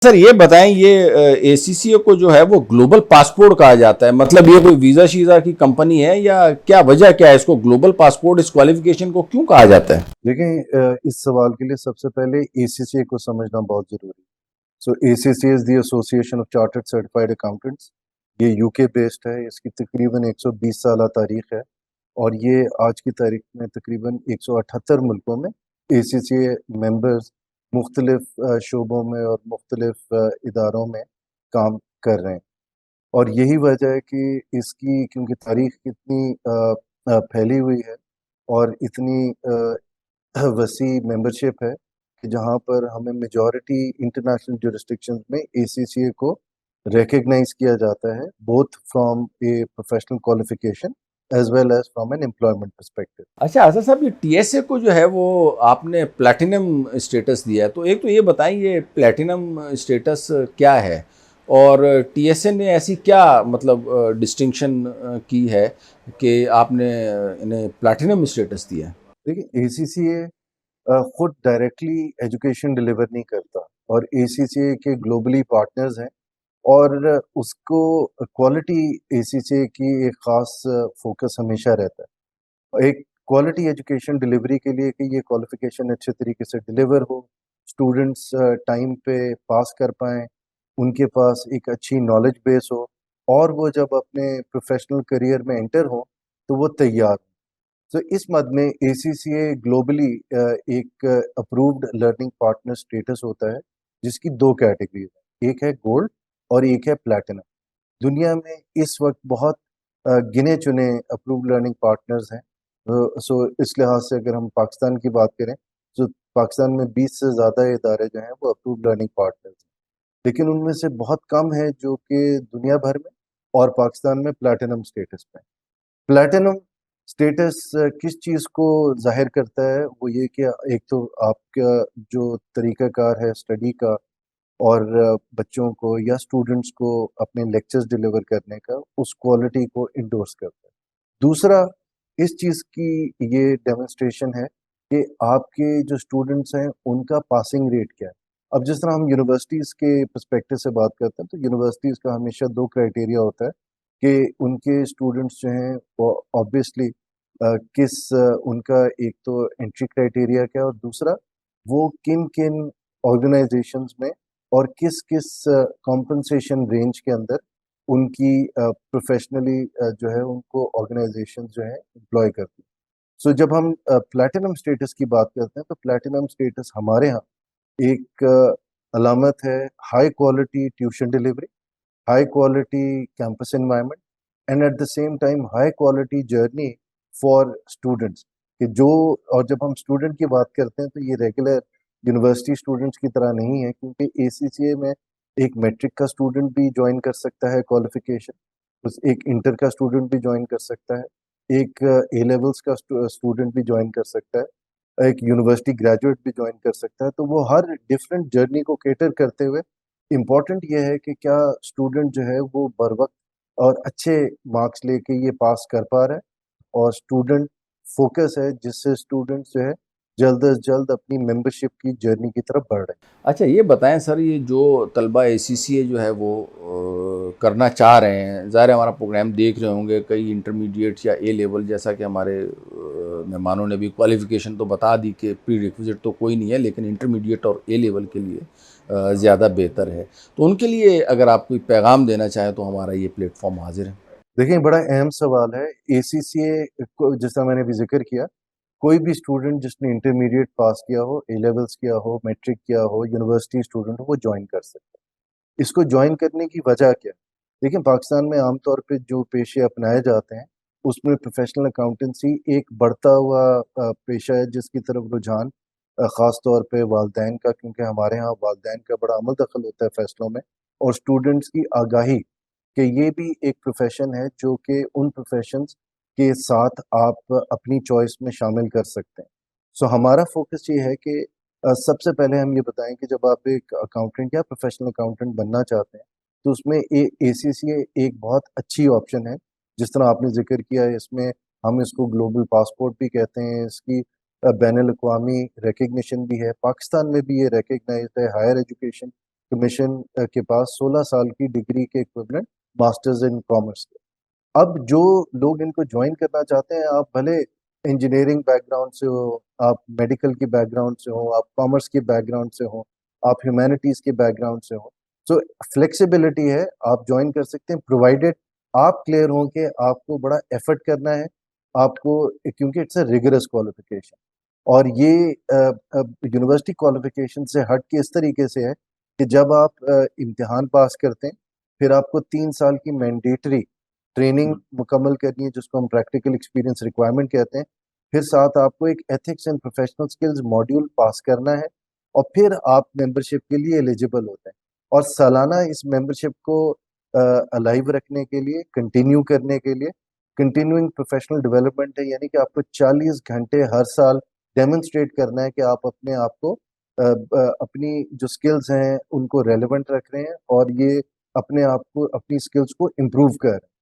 سر یہ بتائیں یہ اے سی سی اے کو جو ہے وہ گلوبل پاسپورٹ کہا جاتا ہے، مطلب یہ کوئی ویزا شیزا کی کمپنی ہے یا کیا وجہ کیا ہے اس کو گلوبل پاسپورٹ اس کوالیفیکیشن کو کیوں کہا جاتا ہے؟ دیکھیں اس سوال کے لیے سب سے پہلے اے سی سی اے کو سمجھنا بہت ضروری ہے۔ So A C C is the association of chartered certified accountants. یہ یو کے بیسڈ ہے، اس کی تقریباً 120 سالہ تاریخ ہے، اور یہ آج کی تاریخ میں تقریباً 178 ملکوں میں اے سی سی اے ممبرز مختلف شعبوں میں اور مختلف اداروں میں کام کر رہے ہیں۔ اور یہی وجہ ہے کہ اس کی کیونکہ تاریخ اتنی پھیلی ہوئی ہے اور اتنی وسیع ممبرشپ ہے کہ جہاں پر ہمیں میجورٹی انٹرنیشنل جورسڈکشنز میں اے سی سی اے کو ریکگنائز کیا جاتا ہے، both from a professional qualification as well as from an employment perspective. اچھا آصف صاحب، یہ ٹی ایس اے کو جو ہے وہ آپ نے پلیٹینم اسٹیٹس دیا ہے، تو ایک تو یہ بتائیں یہ پلیٹینم اسٹیٹس کیا ہے، اور ٹی ایس اے نے ایسی کیا مطلب ڈسٹنکشن کی ہے کہ آپ نے انہیں پلیٹینم اسٹیٹس دیا ہے؟ دیکھیے، اے سی سی اے خود ڈائریکٹلی ایجوکیشن ڈلیور نہیں کرتا، اور اے سی سی اے کے گلوبلی پارٹنرز ہیں، اور اس کو کوالٹی اے سی سی اے کی ایک خاص فوکس ہمیشہ رہتا ہے، ایک کوالٹی ایجوکیشن ڈلیوری کے لیے کہ یہ کوالیفیکیشن اچھے طریقے سے ڈلیور ہو، اسٹوڈنٹس ٹائم پہ پاس کر پائیں، ان کے پاس ایک اچھی نالج بیس ہو، اور وہ جب اپنے پروفیشنل کریئر میں انٹر ہوں تو وہ تیار ہوں۔ تو اس مد میں اے سی سی اے گلوبلی ایک اپرووڈ لرننگ پارٹنر اسٹیٹس ہوتا ہے، جس کی دو کیٹیگریز ہیں، ایک ہے گولڈ اور ایک ہے پلیٹینم۔ دنیا میں اس وقت بہت گنے چنے اپرووڈ لرننگ پارٹنرز ہیں۔ سو اس لحاظ سے اگر ہم پاکستان کی بات کریں تو پاکستان میں 20 سے زیادہ ادارے جو ہیں وہ اپرووڈ لرننگ پارٹنرز ہیں، لیکن ان میں سے بہت کم ہے جو کہ دنیا بھر میں اور پاکستان میں پلیٹینم اسٹیٹس پہ۔ پلیٹینم اسٹیٹس کس چیز کو ظاہر کرتا ہے؟ وہ یہ کہ ایک تو آپ کا جو طریقہ کار ہے اسٹڈی کا، اور بچوں کو یا اسٹوڈنٹس کو اپنے لیکچرز ڈلیور کرنے کا، اس کوالٹی کو انڈورس کرتا ہے۔ دوسرا، اس چیز کی یہ ڈیمونسٹریشن ہے کہ آپ کے جو اسٹوڈنٹس ہیں ان کا پاسنگ ریٹ کیا ہے۔ اب جس طرح ہم یونیورسٹیز کے پرسپیکٹو سے بات کرتے ہیں تو یونیورسٹیز کا ہمیشہ دو کرائٹیریا ہوتا ہے کہ ان کے اسٹوڈنٹس جو ہیں وہ آبویسلی ان کا ایک تو انٹری کرائٹیریا کیا ہے، اور دوسرا وہ کن کن آرگنائزیشنز میں اور کس کس کمپنسیشن رینج کے اندر ان کی پروفیشنلی جو ہے ان کو آرگنائزیشن جو ہے امپلوائے کرتی ہیں۔ سو جب ہم پلیٹینم اسٹیٹس کی بات کرتے ہیں تو پلیٹینم اسٹیٹس ہمارے ہاں ایک علامت ہے high quality tuition delivery, high quality campus environment, and at the same time high quality journey for students کہ جو، اور جب ہم اسٹوڈنٹ کی بات کرتے ہیں تو یہ ریگولر یونیورسٹی اسٹوڈنٹس کی طرح نہیں ہے، کیونکہ اے سی سی اے میں ایک میٹرک کا اسٹوڈنٹ بھی جوائن کر سکتا ہے کوالیفیکیشن، ایک انٹر کا اسٹوڈنٹ بھی جوائن کر سکتا ہے، ایک اے لیولس کا اسٹوڈنٹ بھی جوائن کر سکتا ہے، ایک یونیورسٹی گریجویٹ بھی جوائن کر سکتا ہے۔ تو وہ ہر ڈفرینٹ جرنی کو کیٹر کرتے ہوئے امپورٹنٹ یہ ہے کہ کیا اسٹوڈنٹ جو ہے وہ بر وقت اور اچھے مارکس لے کے یہ پاس کر پا رہا ہے، اور اسٹوڈنٹ فوکس ہے جس سے اسٹوڈنٹ جو ہے جلد از جلد اپنی ممبرشپ کی جرنی کی طرف بڑھ رہے ہیں۔ اچھا یہ بتائیں سر، یہ جو طلبہ اے سی سی اے جو ہے وہ کرنا چاہ رہے ہیں، ظاہر ہے ہمارا پروگرام دیکھ رہے ہوں گے کئی انٹرمیڈیٹ یا اے لیول، جیسا کہ ہمارے مہمانوں نے بھی کوالیفیکیشن تو بتا دی کہ پری ریکوزٹ تو کوئی نہیں ہے، لیکن انٹرمیڈیٹ اور اے لیول کے لیے زیادہ بہتر ہے، تو ان کے لیے اگر آپ کوئی پیغام دینا چاہیں تو ہمارا یہ پلیٹ فارم حاضر ہے۔ دیکھیں، بڑا اہم سوال ہے۔ اے سی سی اے کو جس طرح میں نے بھی ذکر کیا، کوئی بھی اسٹوڈنٹ جس نے انٹرمیڈیٹ پاس کیا ہو، اے لیولس کیا ہو، میٹرک کیا ہو، یونیورسٹی اسٹوڈنٹ ہو، وہ جوائن کر سکتا ہے۔ اس کو جوائن کرنے کی وجہ کیا ہے؟ دیکھیں، پاکستان میں عام طور پہ جو پیشے اپنائے جاتے ہیں اس میں پروفیشنل اکاؤنٹنسی ایک بڑھتا ہوا پیشہ ہے، جس کی طرف رجحان خاص طور پہ والدین کا، کیونکہ ہمارے ہاں والدین کا بڑا عمل دخل ہوتا ہے فیصلوں میں، اور اسٹوڈنٹس کی آگاہی کہ یہ بھی ایک پروفیشن ہے جو کہ ان پروفیشنز کے ساتھ آپ اپنی چوائس میں شامل کر سکتے ہیں۔ سو ہمارا فوکس یہ ہے کہ سب سے پہلے ہم یہ بتائیں کہ جب آپ ایک اکاؤنٹنٹ یا پروفیشنل اکاؤنٹنٹ بننا چاہتے ہیں تو اس میں اے سی سی اے ایک بہت اچھی آپشن ہے۔ جس طرح آپ نے ذکر کیا ہے، اس میں ہم اس کو گلوبل پاسپورٹ بھی کہتے ہیں، اس کی بین الاقوامی ریکگنیشن بھی ہے، پاکستان میں بھی یہ ریکگنائزڈ ہے، ہائر ایجوکیشن کمیشن کے پاس 16 سال کی ڈگری کے ایکویولنٹ ماسٹرز ان کامرس کے. اب جو لوگ ان کو جوائن کرنا چاہتے ہیں, آپ بھلے انجینئرنگ بیک گراؤنڈ سے ہو, آپ میڈیکل کی بیک گراؤنڈ سے ہو, آپ کامرس کی بیک گراؤنڈ سے ہو, آپ ہیومینٹیز کی بیک گراؤنڈ سے ہو, سو فلیکسیبلٹی ہے, آپ جوائن کر سکتے ہیں پرووائڈیڈ آپ کلیئر ہوں کہ آپ کو بڑا ایفرٹ کرنا ہے آپ کو, کیونکہ اٹس اے ریگرس کوالیفیکیشن. اور یہ یونیورسٹی کوالیفیکیشن سے ہٹ کے اس طریقے سے ہے کہ جب آپ امتحان پاس کرتے ہیں پھر آپ کو 3 سال کی مینڈیٹری ٹریننگ مکمل کرنی ہے جس کو ہم پریکٹیکل ایکسپیرینس ریکوائرمنٹ کہتے ہیں. پھر ساتھ آپ کو ایک ethics and professional skills module pass کرنا ہے اور پھر آپ ممبرشپ کے لیے ایلیجیبل ہوتے ہیں. اور سالانہ اس ممبرشپ کو الائیو رکھنے کے لیے, کنٹینیو کرنے کے لیے کنٹینیوئنگ پروفیشنل ڈیولپمنٹ ہے, یعنی کہ آپ کو 40 گھنٹے ہر سال ڈیمونسٹریٹ کرنا ہے کہ آپ اپنے آپ کو اپنی جو سکلز ہیں ان کو ریلیونٹ رکھ رہے ہیں اور یہ اپنے آپ کو اپنی سکلز کو امپروو کر رہے ہیں.